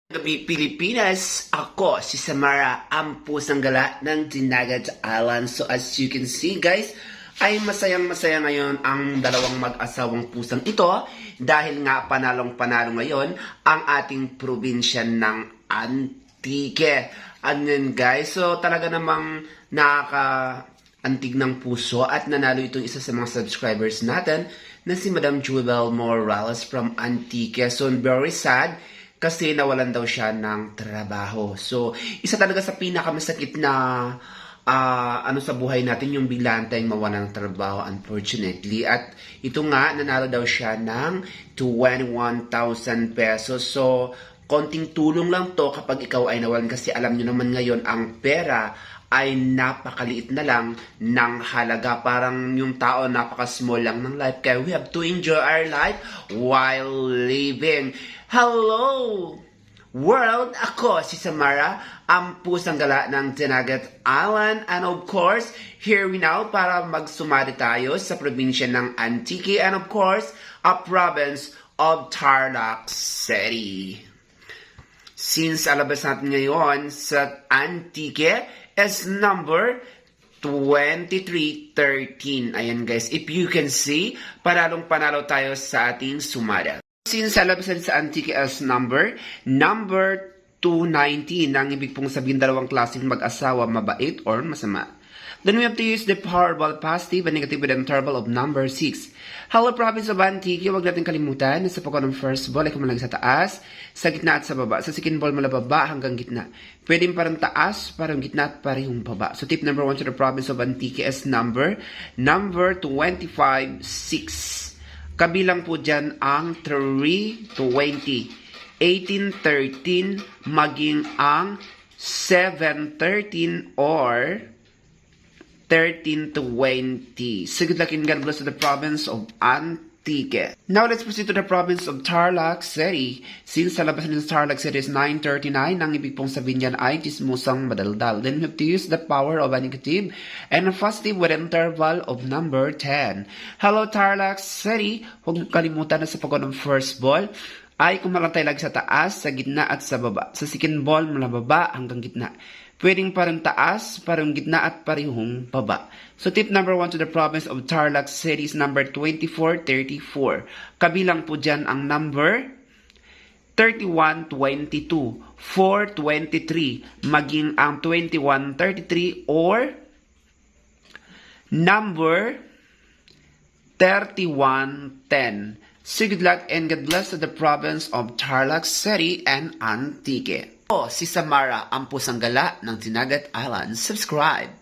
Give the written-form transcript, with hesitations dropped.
Gabi Pilipinas, ako si Samara, ang pusang gala ng Dinagat Island. So as you can see guys, ay masayang-masaya ngayon ang dalawang mag-asawang pusang ito dahil nga panalong-panalo ngayon ang ating probinsya ng Antique. Ano yun guys? So talaga namang nakaka-antig ng puso at nanalo itong isa sa mga subscribers natin na si Madam Jewel Morales from Antique. So very sad kasi nawalan daw siya ng trabaho. So, isa talaga sa pinakamasakit na sa buhay natin, yung biglaan tayong mawalan ng trabaho, unfortunately. At ito nga, nanalo daw siya ng 21,000 pesos. So, konting tulong lang to kapag ikaw ay nawalan kasi alam nyo naman ngayon, ang pera ay napakaliit na lang ng halaga. Parang yung tao napaka-small lang ng life. Kaya we have to enjoy our life while living. Hello world! Ako si Samara, ang pusang gala ng Dinagat Island. And of course, here we now para magsumari tayo sa probinsya ng Antique. And of course, a province of Tarlac City. Since alabas natin ngayon sa Antique is number 2313. Ayan guys, if you can see, panalong-panalo tayo sa ating sumada. Since alabasan sa Antique as number 219, ang ibig pong sabihin dalawang klaseng mag-asawa, mabait or masama. Then we have to use the powerball positive and negative with an interval of number 6. Hello province of Antique, huwag natin kalimutan na sa pagkaw ng first ball ay kumalag sa taas, sa gitna at sa baba. Sa second ball mula baba hanggang gitna. Pwedeng parang taas, parang gitna at parehong baba. So tip number 1 to the province of Antique is number 25-6. Kabilang po dyan ang 320, 1813, maging ang 713 or 1320. So good luck and God bless to the province of Antique. Now let's proceed to the province of Tarlac City. Since sa labasan ng Tarlac City is 939, ang ibig pong sabihin niyan ay chismusang madaldal. Then we have to use the power of a negative and a positive with an interval of number 10. Hello Tarlac City, huwag kalimutan na sa pagkaw ng first ball ay kumalantay lang sa taas, sa gitna at sa baba. Sa second ball mula baba hanggang gitna. Pwedeng parang taas, parang gitna at parehong baba. So tip number 1 to the province of Tarlac City is number 2434. Kabilang po dyan ang number 3122, 423, maging ang 2133 or number 3110. So good luck and God bless to the province of Tarlac City and Antique. Si Samara, ang pusang gala ng Dinagat Island. Subscribe!